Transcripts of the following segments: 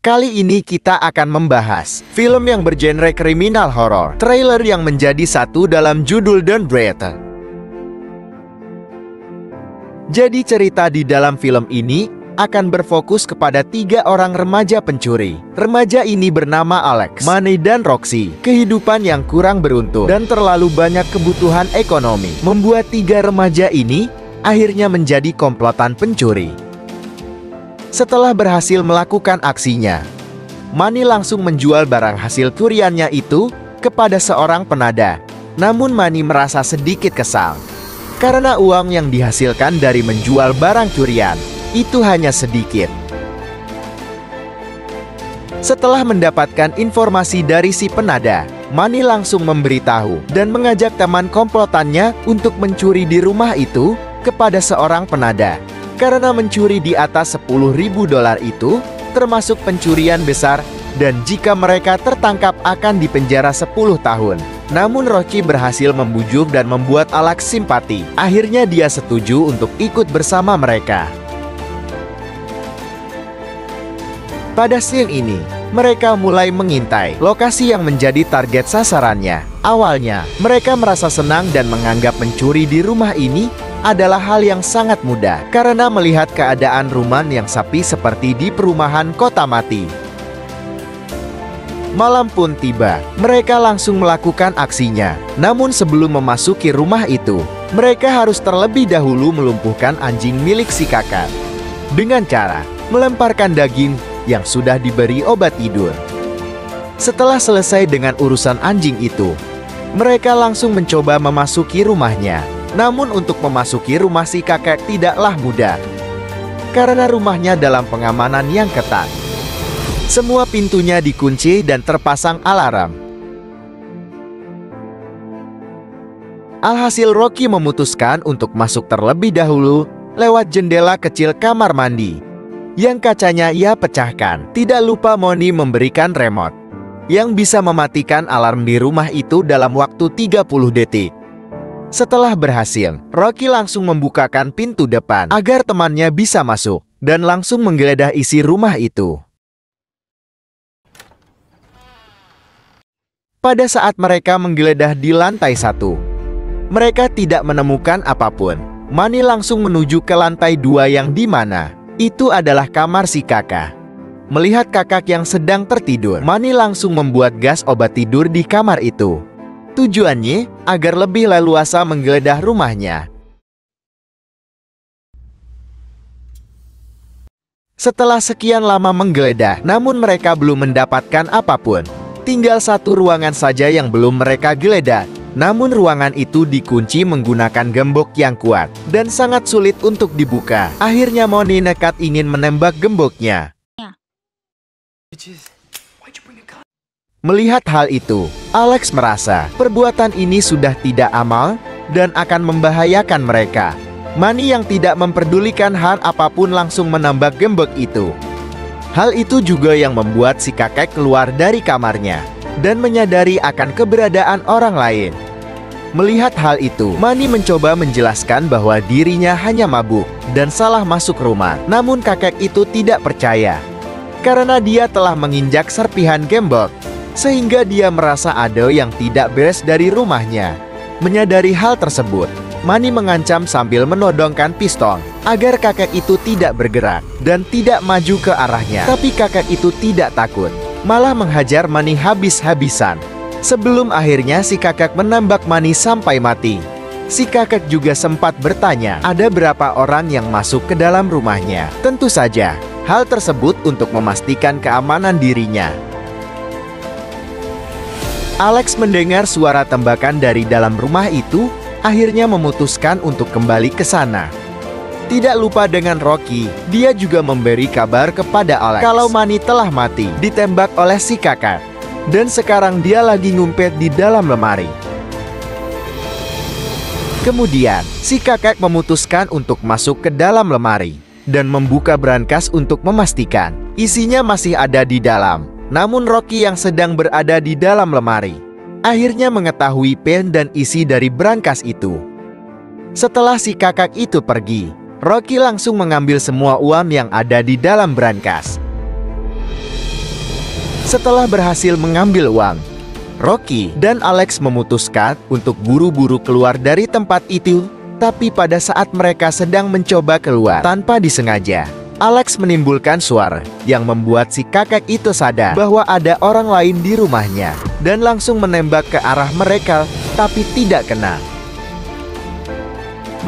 Kali ini kita akan membahas film yang bergenre kriminal horor, trailer yang menjadi satu dalam judul Don't Breathe. Jadi cerita di dalam film ini akan berfokus kepada 3 orang remaja pencuri. Remaja ini bernama Alex, Manny, dan Roxy. Kehidupan yang kurang beruntung dan terlalu banyak kebutuhan ekonomi membuat 3 remaja ini akhirnya menjadi komplotan pencuri. Setelah berhasil melakukan aksinya, Manny langsung menjual barang hasil curiannya itu kepada seorang penada. Namun Manny merasa sedikit kesal karena uang yang dihasilkan dari menjual barang curian itu hanya sedikit. Setelah mendapatkan informasi dari si penada, Manny langsung memberitahu dan mengajak teman komplotannya untuk mencuri di rumah itu kepada seorang penada. Karena mencuri di atas $10.000 itu termasuk pencurian besar, dan jika mereka tertangkap akan dipenjara 10 tahun. Namun Rocky berhasil membujuk dan membuat Alex simpati. Akhirnya dia setuju untuk ikut bersama mereka. Pada scene ini, mereka mulai mengintai lokasi yang menjadi target sasarannya. Awalnya, mereka merasa senang dan menganggap mencuri di rumah ini adalah hal yang sangat mudah karena melihat keadaan rumah yang sepi seperti di perumahan kota mati. Malam pun tiba, mereka langsung melakukan aksinya. Namun sebelum memasuki rumah itu, mereka harus terlebih dahulu melumpuhkan anjing milik si kakak dengan cara melemparkan daging yang sudah diberi obat tidur. Setelah selesai dengan urusan anjing itu, mereka langsung mencoba memasuki rumahnya. Namun untuk memasuki rumah si kakek tidaklah mudah karena rumahnya dalam pengamanan yang ketat. Semua pintunya dikunci dan terpasang alarm. Alhasil Rocky memutuskan untuk masuk terlebih dahulu lewat jendela kecil kamar mandi yang kacanya ia pecahkan. Tidak lupa Manny memberikan remote yang bisa mematikan alarm di rumah itu dalam waktu 30 detik. Setelah berhasil, Rocky langsung membukakan pintu depan agar temannya bisa masuk dan langsung menggeledah isi rumah itu. Pada saat mereka menggeledah di lantai 1, mereka tidak menemukan apapun. Manny langsung menuju ke lantai 2 yang dimana itu adalah kamar si kakak. Melihat kakak yang sedang tertidur, Manny langsung membuat gas obat tidur di kamar itu. Tujuannya agar lebih leluasa menggeledah rumahnya. Setelah sekian lama menggeledah, namun mereka belum mendapatkan apapun. Tinggal 1 ruangan saja yang belum mereka geledah. Namun ruangan itu dikunci menggunakan gembok yang kuat dan sangat sulit untuk dibuka. Akhirnya Manny nekat ingin menembak gemboknya. Melihat hal itu, Alex merasa perbuatan ini sudah tidak amal dan akan membahayakan mereka. Manny yang tidak memperdulikan hal apapun langsung menembak gembok itu. Hal itu juga yang membuat si kakek keluar dari kamarnya dan menyadari akan keberadaan orang lain. Melihat hal itu, Manny mencoba menjelaskan bahwa dirinya hanya mabuk dan salah masuk rumah. Namun kakek itu tidak percaya karena dia telah menginjak serpihan gembok, sehingga dia merasa ada yang tidak beres dari rumahnya. Menyadari hal tersebut, Manny mengancam sambil menodongkan pistol agar kakek itu tidak bergerak dan tidak maju ke arahnya. Tapi kakek itu tidak takut, malah menghajar Manny habis-habisan. Sebelum akhirnya si kakek menembak Manny sampai mati. Si kakek juga sempat bertanya ada berapa orang yang masuk ke dalam rumahnya. Tentu saja, hal tersebut untuk memastikan keamanan dirinya. Alex mendengar suara tembakan dari dalam rumah itu, akhirnya memutuskan untuk kembali ke sana. Tidak lupa dengan Rocky, dia juga memberi kabar kepada Alex kalau Manny telah mati, ditembak oleh si kakak. Dan sekarang dia lagi ngumpet di dalam lemari. Kemudian, si kakek memutuskan untuk masuk ke dalam lemari dan membuka brankas untuk memastikan isinya masih ada di dalam. Namun Rocky yang sedang berada di dalam lemari akhirnya mengetahui pen dan isi dari brankas itu. Setelah si kakak itu pergi, Rocky langsung mengambil semua uang yang ada di dalam brankas. Setelah berhasil mengambil uang, Rocky dan Alex memutuskan untuk buru-buru keluar dari tempat itu. Tapi pada saat mereka sedang mencoba keluar tanpa disengaja, Alex menimbulkan suara yang membuat si kakek itu sadar bahwa ada orang lain di rumahnya dan langsung menembak ke arah mereka, tapi tidak kena.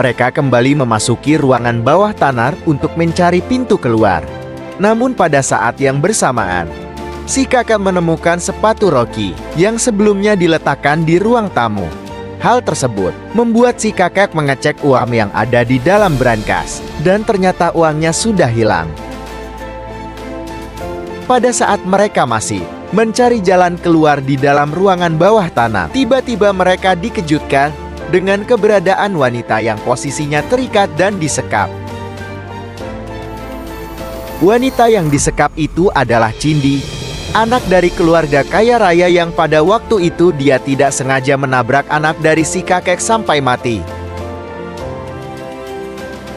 Mereka kembali memasuki ruangan bawah tanah untuk mencari pintu keluar. Namun pada saat yang bersamaan, si kakek menemukan sepatu Rocky yang sebelumnya diletakkan di ruang tamu. Hal tersebut membuat si kakek mengecek uang yang ada di dalam brankas, dan ternyata uangnya sudah hilang. Pada saat mereka masih mencari jalan keluar di dalam ruangan bawah tanah, tiba-tiba mereka dikejutkan dengan keberadaan wanita yang posisinya terikat dan disekap. Wanita yang disekap itu adalah Cindy, anak dari keluarga kaya raya yang pada waktu itu dia tidak sengaja menabrak anak dari si kakek sampai mati.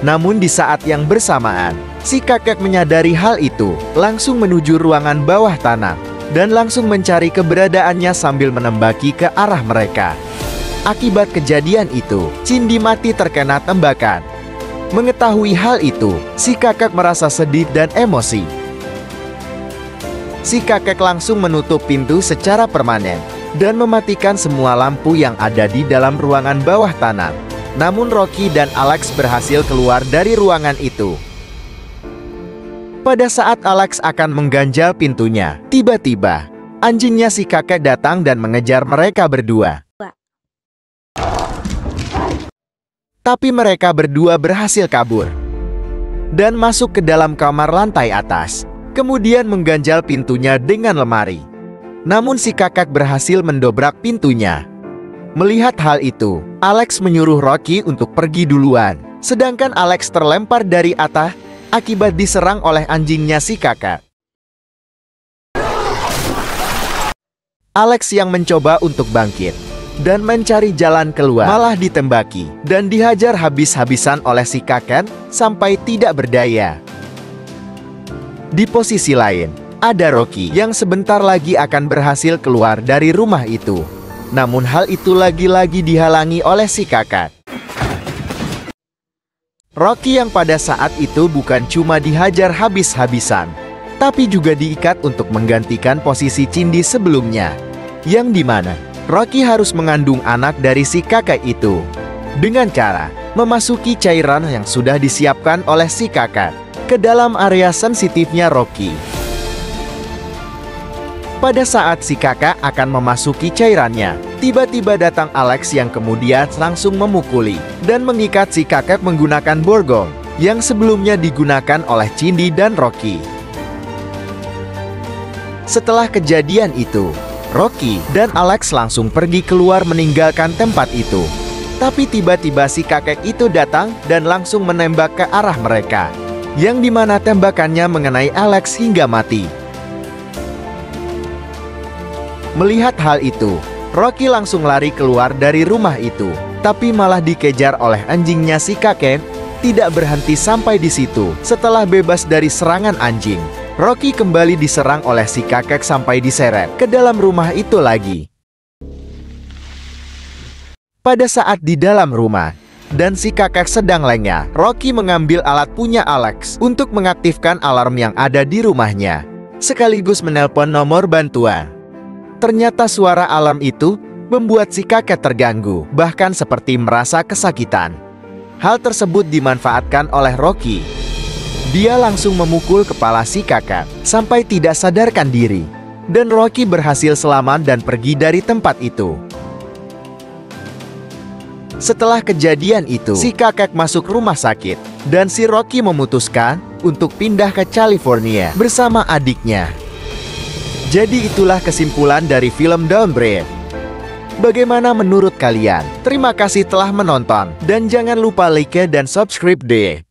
Namun di saat yang bersamaan, si kakek menyadari hal itu, langsung menuju ruangan bawah tanah, dan langsung mencari keberadaannya sambil menembaki ke arah mereka. Akibat kejadian itu, Cindy mati terkena tembakan. Mengetahui hal itu, si kakek merasa sedih dan emosi. Si kakek langsung menutup pintu secara permanen dan mematikan semua lampu yang ada di dalam ruangan bawah tanah. Namun Rocky dan Alex berhasil keluar dari ruangan itu. Pada saat Alex akan mengganjal pintunya, tiba-tiba anjingnya si kakek datang dan mengejar mereka berdua. Tapi mereka berdua berhasil kabur dan masuk ke dalam kamar lantai atas. Kemudian mengganjal pintunya dengan lemari. Namun si kakek berhasil mendobrak pintunya. Melihat hal itu, Alex menyuruh Rocky untuk pergi duluan. Sedangkan Alex terlempar dari atas akibat diserang oleh anjingnya si kakek. Alex yang mencoba untuk bangkit dan mencari jalan keluar malah ditembaki dan dihajar habis-habisan oleh si kakek sampai tidak berdaya. Di posisi lain, ada Rocky yang sebentar lagi akan berhasil keluar dari rumah itu. Namun hal itu lagi-lagi dihalangi oleh si kakek. Rocky yang pada saat itu bukan cuma dihajar habis-habisan, tapi juga diikat untuk menggantikan posisi Cindy sebelumnya. Yang dimana Rocky harus mengandung anak dari si kakek itu dengan cara memasuki cairan yang sudah disiapkan oleh si kakek ke dalam area sensitifnya Rocky. Pada saat si kakak akan memasuki cairannya, tiba-tiba datang Alex yang kemudian langsung memukuli dan mengikat si kakek menggunakan borgong yang sebelumnya digunakan oleh Cindy dan Rocky. Setelah kejadian itu, Rocky dan Alex langsung pergi keluar meninggalkan tempat itu. Tapi tiba-tiba si kakek itu datang dan langsung menembak ke arah mereka, yang dimana tembakannya mengenai Alex hingga mati. Melihat hal itu, Rocky langsung lari keluar dari rumah itu, tapi malah dikejar oleh anjingnya si kakek. Tidak berhenti sampai di situ. Setelah bebas dari serangan anjing, Rocky kembali diserang oleh si kakek sampai diseret ke dalam rumah itu lagi. Pada saat di dalam rumah dan si kakek sedang lengah, Rocky mengambil alat punya Alex untuk mengaktifkan alarm yang ada di rumahnya, sekaligus menelpon nomor bantuan. Ternyata suara alarm itu membuat si kakek terganggu, bahkan seperti merasa kesakitan. Hal tersebut dimanfaatkan oleh Rocky. Dia langsung memukul kepala si kakek sampai tidak sadarkan diri, dan Rocky berhasil selamat dan pergi dari tempat itu. Setelah kejadian itu, si kakek masuk rumah sakit, dan si Rocky memutuskan untuk pindah ke California bersama adiknya. Jadi itulah kesimpulan dari film Downbreed. Bagaimana menurut kalian? Terima kasih telah menonton, dan jangan lupa like dan subscribe deh.